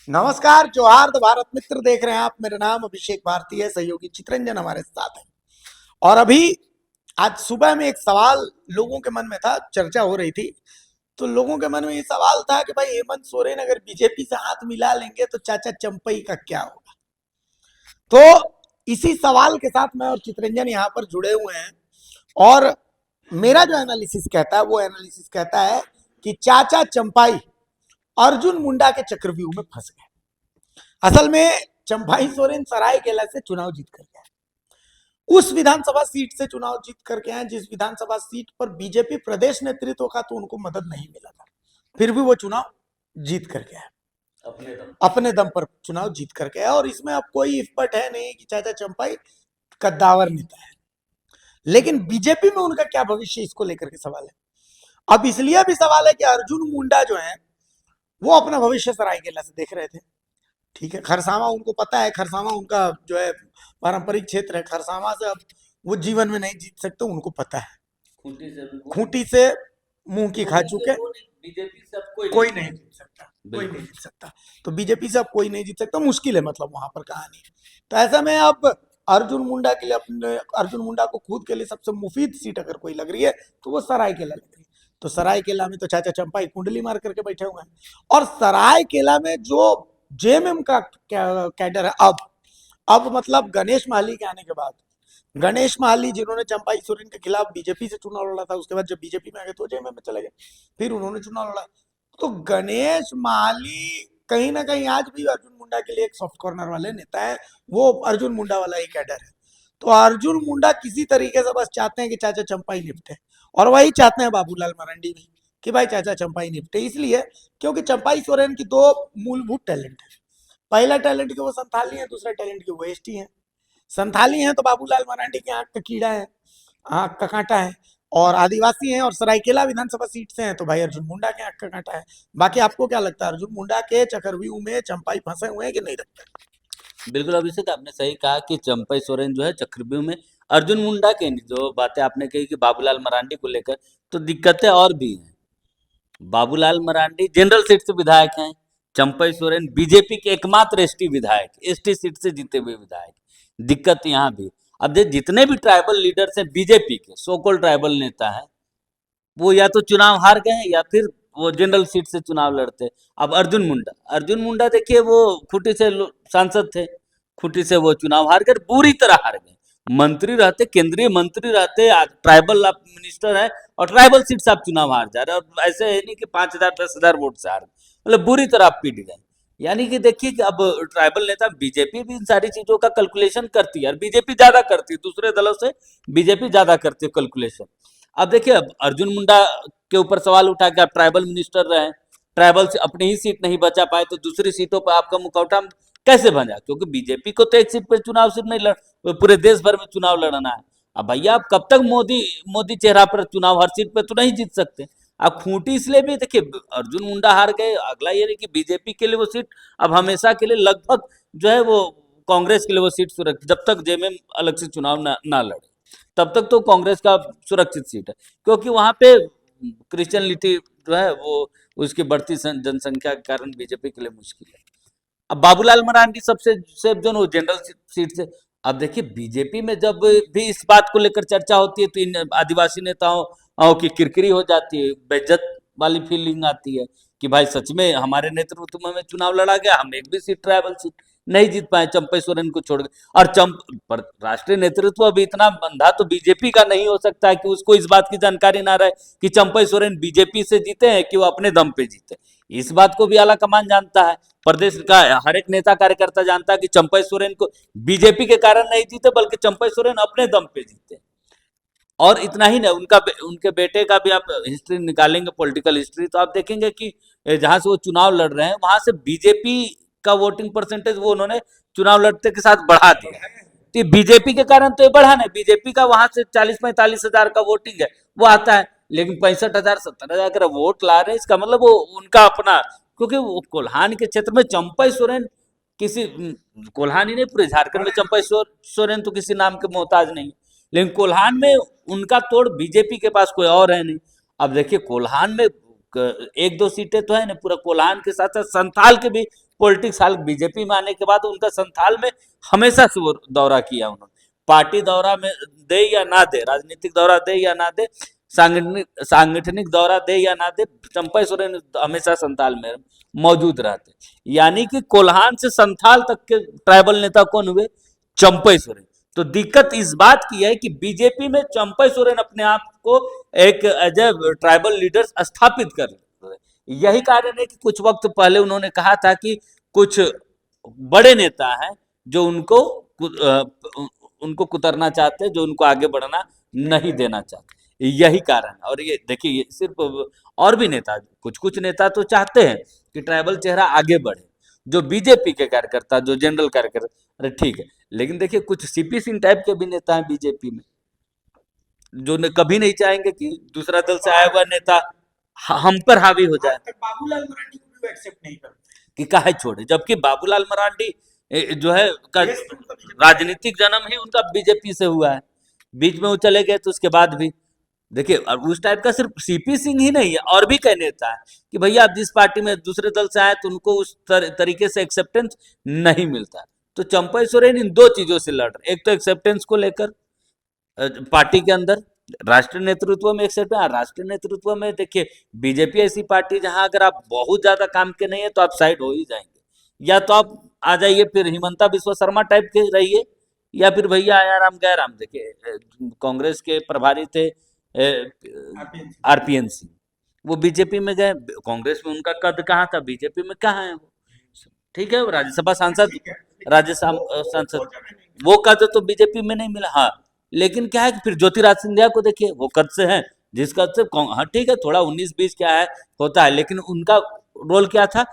नमस्कार, जोहार भारत मित्र देख रहे हैं आप। मेरा नाम अभिषेक भारती है, सहयोगी चित्रंजन हमारे साथ है। और अभी आज सुबह में एक सवाल लोगों के मन में था, चर्चा हो रही थी। तो लोगों के मन में ये सवाल था कि भाई हेमंत सोरेन अगर बीजेपी से हाथ मिला लेंगे तो चाचा चंपई का क्या होगा। तो इसी सवाल के साथ मैं और चित्रंजन यहाँ पर जुड़े हुए हैं। और मेरा जो एनालिसिस कहता है वो एनालिसिस कहता है कि चाचा चंपाई अर्जुन मुंडा के चक्रव्यूह में फंस गए। असल में चंपाई सोरेन सरायकेला से चुनाव जीत कर गए, उस विधानसभा सीट से चुनाव जीत करके आए जिस विधानसभा सीट पर बीजेपी प्रदेश नेतृत्व का तो उनको मदद नहीं मिला था, फिर भी वो चुनाव जीत करके आए, अपने दम पर चुनाव जीत करके आए। और इसमें अब कोई इफ्पट है नहीं कि चाचा चंपाई कद्दावर नेता है, लेकिन बीजेपी में उनका क्या भविष्य, इसको लेकर के सवाल है। अब इसलिए भी सवाल है कि अर्जुन मुंडा जो है वो अपना भविष्य सरायकेला से देख रहे थे। ठीक है, खरसावां उनको पता है, खरसावां उनका जो है पारंपरिक क्षेत्र है। खरसावां से अब वो जीवन में नहीं जीत सकते, उनको पता है। खूंटी से मुंह की खा चुके, बीजेपी से अब कोई नहीं जीत सकता, कोई नहीं जीत सकता। तो बीजेपी से अब कोई नहीं जीत सकता, मुश्किल है मतलब वहां पर कहानी। तो ऐसा में अब अर्जुन मुंडा के लिए, अपने अर्जुन मुंडा को खुद के लिए सबसे मुफीद सीट अगर कोई लग रही है तो वो सरायकेला लग रही है। तो सरायकेला में तो चाचा चंपाई कुंडली मार करके बैठे हुए हैं। और सरायकेला में जो जेएमएम का कैडर है, अब मतलब गणेश माली के आने के बाद, गणेश माली जिन्होंने चंपाई सोरेन के खिलाफ बीजेपी से चुनाव लड़ा था, उसके बाद जब बीजेपी में आ गए तो जेएमएम में चले गए, फिर उन्होंने चुनाव लड़ा। तो गणेश माली कहीं ना कहीं आज भी अर्जुन मुंडा के लिए एक सॉफ्ट कॉर्नर वाले नेता है, वो अर्जुन मुंडा वाला ही कैडर है। तो अर्जुन मुंडा किसी तरीके से बस चाहते हैं कि चाचा चंपाई निपटे, और वही चाहते हैं बाबूलाल मरांडी भी कि भाई चाचा चंपाई निपटे। इसलिए क्योंकि चंपाई सोरेन की दो मूलभूत टैलेंट है। पहला टैलेंट के वो संथाली है, दूसरा टैलेंट के वो एसटी है। संथाली हैं तो बाबूलाल मरांडी की आंख का कीड़ा है, आंख का कांटा है। और आदिवासी हैं और सरायकेला विधानसभा सीट से हैं तो भाई अर्जुन मुंडा के आंख का कांटा है। बाकी आपको क्या लगता है, अर्जुन मुंडा के चक्रव्यूह में चंपाई फंसे हुए हैं कि नहीं रखते? बिल्कुल अभिषेक, आपने सही कहा कि चंपई सोरेन जो है चक्रव्यूह में। अर्जुन मुंडा के जो बातें आपने कही कि बाबूलाल मरांडी को लेकर, तो दिक्कतें और भी हैं। बाबूलाल मरांडी जनरल सीट से विधायक हैं, चंपई सोरेन बीजेपी के एकमात्र एसटी विधायक, एसटी सीट से जीते हुए विधायक। दिक्कत यहाँ भी, अब देख जितने भी ट्राइबल लीडर्स हैं बीजेपी के, सो कॉल्ड ट्राइबल नेता हैं, वो या तो चुनाव हार गए या फिर वो जनरल सीट से चुनाव लड़ते। अब अर्जुन मुंडा देखिए, वो खूंटी से सांसद थे, खूंटी से वो चुनाव हार गए, बुरी तरह हार गए। मंत्री रहते, केंद्रीय मंत्री रहते, ट्राइबल आप मिनिस्टर है, और ट्राइबल सीट से आप चुनाव हार जा रहे हैं। और ऐसे है नहीं कि 5,000 10,000 वोट से हार गए, मतलब बुरी तरह आप पीट गए। यानी कि देखिए कि अब ट्राइबल नेता, बीजेपी भी इन सारी चीजों का कैलकुलेशन करती है, और बीजेपी ज्यादा करती है, दूसरे दलों से बीजेपी ज्यादा करती है कैलकुलेशन। अब देखिए, अब अर्जुन मुंडा के ऊपर सवाल उठा कि आप ट्राइबल मिनिस्टर रहे, ट्राइबल से अपनी ही सीट नहीं बचा पाए, तो दूसरी सीटों पर आपका मुखौटा कैसे बना? क्योंकि बीजेपी को तो एक सीट पर चुनाव सिर्फ नहीं लड़, पूरे देश भर में चुनाव लड़ना है। अब भैया, आप कब तक मोदी मोदी चेहरा पर चुनाव, हर सीट पर तो नहीं जीत सकते। आप खूंटी इसलिए भी देखिए, अर्जुन मुंडा हार गए, अगला ये नहीं कि बीजेपी के लिए वो सीट अब हमेशा के लिए लगभग जो है वो कांग्रेस के लिए वो सीट सुरक्षित, जब तक जेएमएम अलग से चुनाव ना लड़े तब तक तो कांग्रेस का सुरक्षित सीट है, क्योंकि वहां पे क्रिश्चियनिटी जो है वो, उसकी बढ़ती जनसंख्या के कारण बीजेपी के लिए मुश्किल है। अब बाबूलाल मरांडी सबसे सेफ जोन, वो जनरल सीट से। अब देखिए, बीजेपी में जब भी इस बात को लेकर चर्चा होती है तो इन आदिवासी नेताओं की किरकिरी हो जाती है, बेइज्जत वाली फीलिंग आती है कि भाई सच में हमारे नेतृत्व में चुनाव लड़ा गया, हम एक भी सीट ट्राइबल सीट नहीं जीत पाए चंपई सोरेन को छोड़ के। और पर राष्ट्रीय नेतृत्व अभी इतना बंधा तो बीजेपी का नहीं हो सकता है कि उसको इस बात की जानकारी ना रहे कि चंपई सोरेन बीजेपी से जीते हैं कि वो अपने दम पे जीते। इस बात को भी आला कमान जानता है, प्रदेश का हर एक नेता कार्यकर्ता जानता है कि चंपई सोरेन को बीजेपी के कारण नहीं जीते, बल्कि चंपई सोरेन अपने दम पे जीते। और इतना ही नहीं, उनके बेटे का भी आप हिस्ट्री निकालेंगे, पॉलिटिकल हिस्ट्री, तो आप देखेंगे कि जहां से वो चुनाव लड़ रहे हैं वहां से बीजेपी का वोटिंग परसेंटेज वो उन्होंने चुनाव लड़ते के साथ बढ़ा दिया। तो बीजेपी के कारण तो ये बढ़ा नहीं, बीजेपी का वहां से 40-45 हजार का वोटिंग है वो आता है, लेकिन 65,000 70,000 का वोट ला रहे हैं, इसका मतलब वो उनका अपना। क्योंकि वो कोल्हान के क्षेत्र में चंपई सोरेन किसी, कोल्हान ही नहीं पूरे झारखंड में चंपई सोरेन तो किसी नाम के मोहताज नहीं, लेकिन कोल्हान में उनका तोड़ बीजेपी के पास कोई और है नहीं। अब देखिए, कोल्हान में एक दो सीटें तो है ना, पूरा कोल्हान के साथ साथ संथाल के भी पॉलिटिक्स हाल बीजेपी में आने के बाद उनका संथाल में हमेशा से वो दौरा किया उन्होंने। पार्टी दौरा में दे या ना दे, राजनीतिक दौरा दे या ना दे, सांगठनिक दौरा दे या ना दे, चंपई सोरेन हमेशा संथाल में मौजूद रहते। यानी कि कोल्हान से संथाल तक के ट्राइबल नेता कौन हुए? चंपई सोरेन। तो दिक्कत इस बात की है कि बीजेपी में चंपई सोरेन अपने आप को एक एज ए ट्राइबल लीडर स्थापित कर रहे। यही कारण है कि कुछ वक्त पहले उन्होंने कहा था कि कुछ बड़े नेता हैं जो उनको कुतरना चाहते हैं, जो उनको आगे बढ़ना नहीं देना चाहते। यही कारण है। और ये देखिए, ये सिर्फ और भी नेता, कुछ कुछ नेता तो चाहते हैं कि ट्राइबल चेहरा आगे बढ़े, जो बीजेपी के कार्यकर्ता, जो जनरल कार्यकर्ता, अरे ठीक है, लेकिन देखिए कुछ सीपी सिंह टाइप के भी नेता हैं बीजेपी में, जो कभी नहीं चाहेंगे कि दूसरा दल से आया हुआ नेता हम पर हावी हो जाए। बाबूलाल मरांडी को भी एक्सेप्ट नहीं करते कि काहे छोड़े, जबकि बाबूलाल मरांडी जो है का राजनीतिक जन्म ही उनका बीजेपी से हुआ है। बीच में वो चले गए तो उसके बाद भी देखिए, और उस टाइप का सिर्फ सीपी सिंह ही नहीं है, और भी कई नेता है कि भैया आप जिस पार्टी में दूसरे दल से आए तो उनको उस तरीके से एक्सेप्टेंस नहीं मिलता। तो चंपई सोरेन इन दो चीजों से लड़ रहे, एक तो एक्सेप्टेंस को लेकर पार्टी के अंदर, राष्ट्रीय नेतृत्व में एक्सेप्टेंस। राष्ट्रीय नेतृत्व में देखिए, बीजेपी ऐसी पार्टी जहां अगर आप बहुत ज्यादा काम के नहीं है तो आप साइड हो ही जाएंगे, या तो आप आ जाइए फिर हिमंता बिस्वा शर्मा टाइप के रहिए, या फिर भैया आया राम गया राम। देखिए कांग्रेस के प्रभारी थे आरपीएन सिंह, वो बीजेपी में गए, कांग्रेस में उनका कद कहाँ था, बीजेपी में कहाँ है वो। ठीक है, वो राज्यसभा सांसद, राज्यसभा सांसद, वो कद तो बीजेपी में नहीं मिला। हाँ, लेकिन क्या है कि फिर ज्योतिराज सिंधिया को देखिए, वो कद से हैं, जिस कद से हाँ ठीक है, थोड़ा 19-20 क्या है होता है, लेकिन उनका रोल क्या था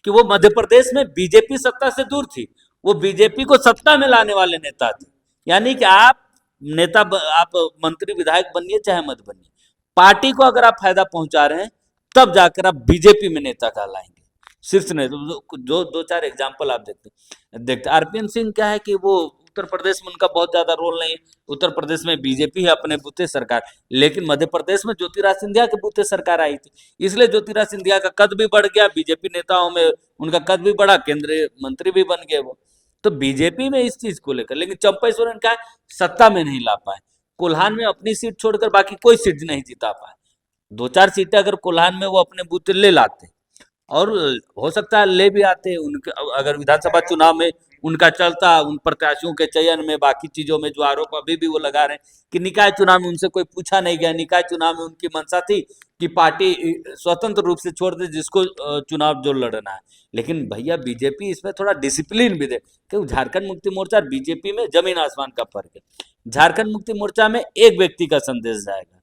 कि वो मध्य प्रदेश में बीजेपी सत्ता से दूर थी, वो बीजेपी को सत्ता में लाने वाले नेता थे। यानी कि आप नेता, आप मंत्री विधायक बनिए चाहे मत बनिए, पार्टी को अगर आप फायदा पहुंचा रहे हैं तब जाकर आप बीजेपी में नेता कहलाएंगे, शीर्ष नेता। जो दो चार एग्जाम्पल आप देखते आरपीएन सिंह क्या है कि वो उत्तर प्रदेश में उनका बहुत ज्यादा रोल नहीं, उत्तर प्रदेश में बीजेपी है अपने बूते सरकार, लेकिन मध्य प्रदेश में ज्योतिराज सिंधिया के बूते सरकार आई थी, इसलिए ज्योतिराज सिंधिया का कद भी बढ़ गया, बीजेपी नेताओं में उनका कद भी बढ़ा, केंद्रीय मंत्री भी बन गए वो। तो बीजेपी में इस चीज को लेकर, लेकिन चंपई सोरेन का सत्ता में नहीं ला पाए। कोल्हान में अपनी सीट छोड़कर बाकी कोई सीट नहीं जीता पाए। 2-4 सीटें अगर कोल्हान में वो अपने बूते ले लाते, और हो सकता है ले भी आते, उनके अगर विधानसभा चुनाव में उनका चलता, उन प्रत्याशियों के चयन में, बाकी चीजों में जो आरोप अभी भी वो लगा रहे हैं कि निकाय चुनाव में उनसे कोई पूछा नहीं गया, निकाय चुनाव में उनकी मंशा थी कि पार्टी स्वतंत्र रूप से छोड़ दे जिसको चुनाव जो लड़ना है। लेकिन भैया बीजेपी इसमें थोड़ा डिसिप्लिन भी दे, क्योंकि झारखंड मुक्ति मोर्चा और बीजेपी में जमीन आसमान का फर्क है। झारखंड मुक्ति मोर्चा में एक व्यक्ति का संदेश जाएगा,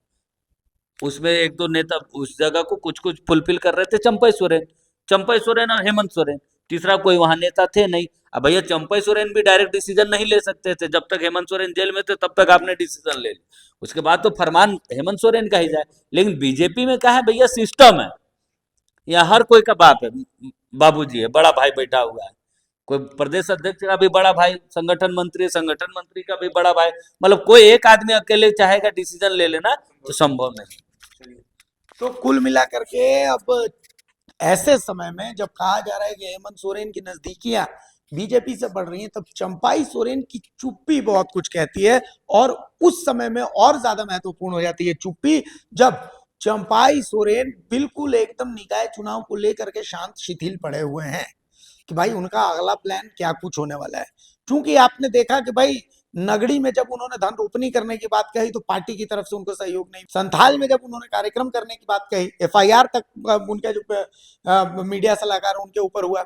उसमें एक दो नेता उस जगह को कुछ कुछ फुलफिल कर रहे थे, चंपई सोरेन और हेमंत सोरेन, तीसरा कोई वहां नेता थे नहीं। अब भैया चंपई सोरेन भी डायरेक्ट डिसीजन नहीं ले सकते थे, जब तक हेमंत सोरेन जेल में थे तब तक आपने डिसीजन ले लिया, उसके बाद तो फरमान हेमंत सोरेन का ही जाए। लेकिन बीजेपी में क्या है भैया, सिस्टम है, या हर कोई का बाप है, बाबूजी है, बड़ा भाई बैठा हुआ है, कोई प्रदेश अध्यक्ष का भी बड़ा भाई, संगठन मंत्री, संगठन मंत्री का भी बड़ा भाई, मतलब कोई एक आदमी अकेले चाहेगा डिसीजन ले लेना तो संभव नहीं। तो कुल मिलाकर के अब ऐसे समय में जब कहा जा रहा है कि हेमंत सोरेन की नजदीकियां बीजेपी से बढ़ रही हैं, तब चंपाई सोरेन की चुप्पी बहुत कुछ कहती है, और उस समय में और ज्यादा महत्वपूर्ण हो जाती है चुप्पी, जब चंपाई सोरेन बिल्कुल एकदम निकाय चुनाव को लेकर के शांत शिथिल पड़े हुए हैं कि भाई उनका अगला प्लान क्या कुछ होने वाला है। क्योंकि आपने देखा कि भाई नगड़ी में जब उन्होंने धन रोपनी करने की बात कही तो पार्टी की तरफ से उनको सहयोग नहीं, संथाल में जब उन्होंने कार्यक्रम करने की बात कही, एफआईआर तक उनके जो मीडिया सलाहकार उनके ऊपर हुआ,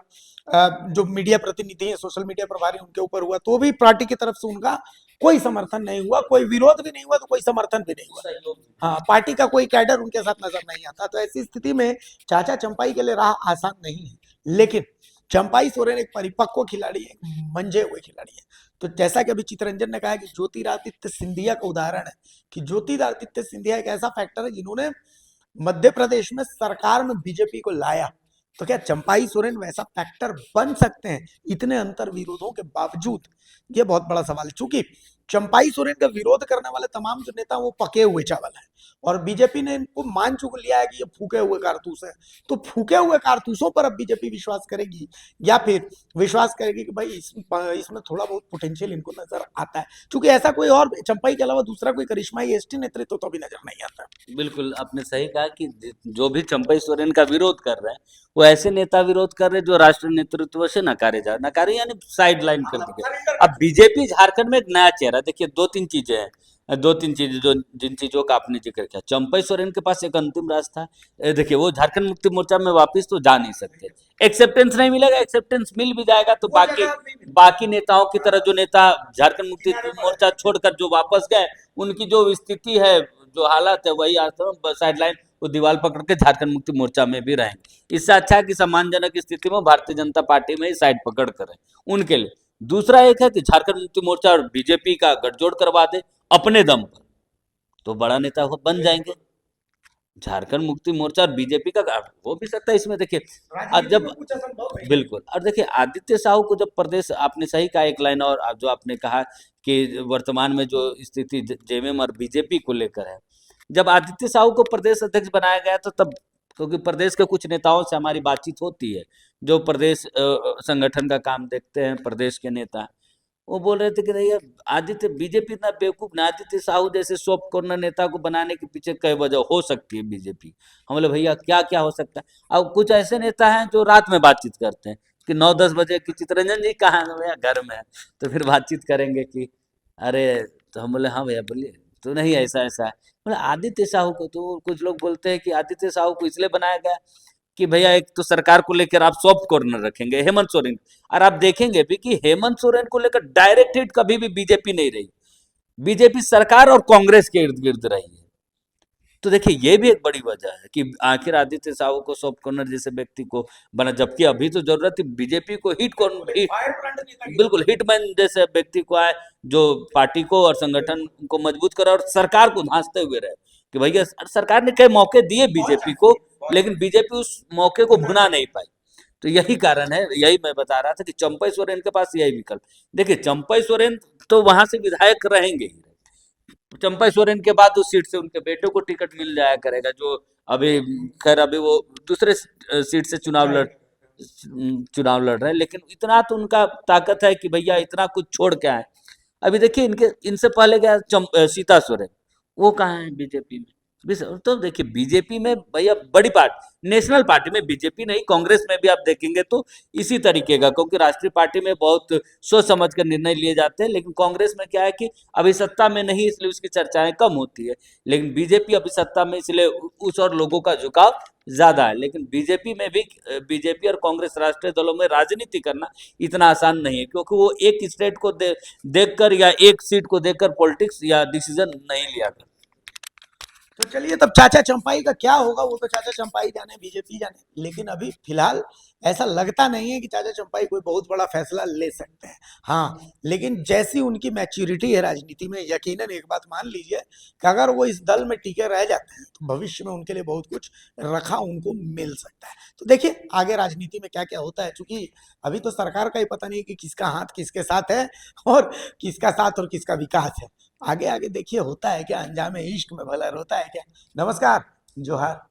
जो मीडिया प्रतिनिधि है, सोशल मीडिया प्रभारी उनके ऊपर हुआ, तो भी पार्टी की तरफ से उनका कोई समर्थन नहीं हुआ, कोई विरोध भी नहीं हुआ, तो कोई समर्थन भी नहीं हुआ। हाँ, पार्टी का कोई कैडर उनके साथ नजर नहीं आता। तो ऐसी स्थिति में चाचा चंपाई के लिए राह आसान नहीं है, लेकिन चंपाई सोरेन एक परिपक्व खिलाड़ी है, मंझे हुए खिलाड़ी है। तो जैसा कि अभी चितरंजन ने कहा कि ज्योतिरादित्य सिंधिया का उदाहरण है कि ज्योतिरादित्य सिंधिया एक ऐसा फैक्टर है जिन्होंने मध्य प्रदेश में सरकार में बीजेपी को लाया, तो क्या चंपाई सोरेन वैसा फैक्टर बन सकते हैं इतने अंतर विरोधों के बावजूद? ये बहुत बड़ा सवाल है, चूंकि चंपाई सोरेन का विरोध करने वाले तमाम जो नेता वो पके हुए चावल हैं, और बीजेपी ने इनको मान चुक लिया है कि ये फूके हुए कारतूस है। तो फूके हुए कारतूसों पर अब बीजेपी विश्वास करेगी, या फिर विश्वास करेगी कि भाई इसमें थोड़ा बहुत पोटेंशियल इनको नजर आता है, क्योंकि ऐसा कोई और चंपाई के अलावा दूसरा कोई करिश्माई एसटी नेतृत्व तो अभी नजर नहीं आता। बिल्कुल आपने सही कहा कि जो भी चंपई सोरेन का विरोध कर रहे हैं वो ऐसे नेता विरोध कर रहे हैं जो राष्ट्रीय नेतृत्व से नकारे यानी साइड लाइन कर दिए। अब बीजेपी झारखंड में एक नया चेहरा, देखिए दो तीन चीजें जो जिन चीजों का आपने जिक्र किया, चंपई सोरेन के पास एक अंतिम रास्ता है। देखिए वो झारखंड मुक्ति मोर्चा में वापस तो जा नहीं सकते, एक्सेप्टेंस नहीं मिलेगा, एक्सेप्टेंस मिल भी जाएगा तो बाकी नेताओं की तरह जो नेता झारखंड मुक्ति मोर्चा छोड़कर जो वापस गए उनकी जो स्थिति है, जो हालात है, वही आज साइड लाइन वो दीवार पकड़ के झारखंड मुक्ति मोर्चा में भी रहेंगे। इससे अच्छा है कि सम्मानजनक स्थिति में भारतीय जनता पार्टी में ही साइड पकड़ कर रहे उनके लिए। दूसरा एक है कि झारखंड मुक्ति मोर्चा और बीजेपी का गठजोड़ करवा दे अपने दम पर, तो बड़ा नेता बन जाएंगे। झारखंड मुक्ति मोर्चा और बीजेपी का हो भी सकता है इसमें। देखिए जब बिल्कुल, और देखिए आदित्य साहू को जब प्रदेश, आपने सही कहा एक लाइन, और जो आपने कहा कि वर्तमान में जो स्थिति जेएमएम और बीजेपी को लेकर है, जब आदित्य साहू को प्रदेश अध्यक्ष बनाया गया तो तब, क्योंकि प्रदेश के कुछ नेताओं से हमारी बातचीत होती है जो प्रदेश संगठन का काम देखते हैं, प्रदेश के नेता, वो बोल रहे थे कि नहीं आदित्य, बीजेपी इतना बेवकूफ ना, आदित्य साहू जैसे सॉफ्ट कॉर्नर नेता को बनाने के पीछे कई वजह हो सकती है बीजेपी। हम बोले भैया क्या क्या हो सकता है। अब कुछ ऐसे नेता हैं जो रात में बातचीत करते हैं कि 9-10 बजे की चितरंजन जी कहाँ है भैया, घर में है, तो फिर बातचीत करेंगे कि अरे, तो हम बोले हाँ भैया बोलिए, तो नहीं ऐसा ऐसा है। बोले आदित्य साहू को, तो कुछ लोग बोलते हैं कि आदित्य साहू को इसलिए बनाया गया कि भैया एक तो सरकार को लेकर आप सॉफ्ट कॉर्नर रखेंगे हेमंत सोरेन, और आप देखेंगे भी कि हेमंत सोरेन को लेकर डायरेक्ट हिट कभी भी बीजेपी नहीं रही, बीजेपी सरकार और कांग्रेस के इर्द गिर्द रही है। तो देखिए ये भी एक बड़ी वजह है कि आखिर आदित्य साहू को सॉफ्ट कॉर्नर जैसे व्यक्ति को बना, जबकि अभी तो जरूरत थी बीजेपी को बिल्कुल हिटमैन जैसे व्यक्ति को आए जो पार्टी को और संगठन को मजबूत करे और सरकार को धांसते हुए रहे कि भैया सरकार ने कई मौके दिए बीजेपी को, लेकिन बीजेपी उस मौके को भुना नहीं पाई। तो यही कारण है, यही मैं बता रहा था कि चंपई सोरेन के पास यही विकल्प। देखिए चंपई सोरेन तो वहां से विधायक रहेंगे ही, चंपई सोरेन के बाद उस सीट से उनके बेटे को टिकट मिल जाया करेगा, जो अभी खैर अभी वो दूसरे सीट से चुनाव लड़ रहे हैं, लेकिन इतना तो उनका ताकत है कि भैया इतना कुछ छोड़ के आए। अभी देखिए इनसे पहले गया सीता सोरेन, वो कहाँ है बीजेपी में। तो देखिए बीजेपी में भैया बड़ी पार्टी, नेशनल पार्टी में बीजेपी नहीं, कांग्रेस में भी आप देखेंगे तो इसी तरीके का, क्योंकि राष्ट्रीय पार्टी में बहुत सोच समझ कर निर्णय लिए जाते हैं, लेकिन कांग्रेस में क्या है कि अभी सत्ता में नहीं इसलिए उसकी चर्चाएं कम होती है, लेकिन बीजेपी अभी सत्ता में इसलिए उस और लोगों का झुकाव ज्यादा है। लेकिन बीजेपी में भी, बीजेपी और कांग्रेस राष्ट्रीय दलों में राजनीति करना इतना आसान नहीं है, क्योंकि वो एक स्टेट को देखकर या एक सीट को देखकर पॉलिटिक्स या डिसीजन नहीं लिया करते। तो चलिए, तब चाचा चंपाई का क्या होगा वो तो चाचा चंपाई जाने, बीजेपी जाने, लेकिन अभी फिलहाल ऐसा लगता नहीं है कि चाचा चंपाई कोई बहुत बड़ा फैसला ले सकते हैं। हाँ, लेकिन जैसी उनकी मैच्योरिटी है राजनीति में, यकीनन एक बात मान लीजिए कि अगर वो इस दल में टिके रह जाते हैं तो भविष्य में उनके लिए बहुत कुछ रखा उनको मिल सकता है। तो देखिए आगे राजनीति में क्या क्या होता है, क्योंकि अभी तो सरकार का ही पता नहीं कि किसका हाथ किसके साथ है और किसका साथ और किसका विकास है। आगे आगे देखिए होता है क्या, अंजाम इश्क में भला रोता है क्या। नमस्कार, जोहार।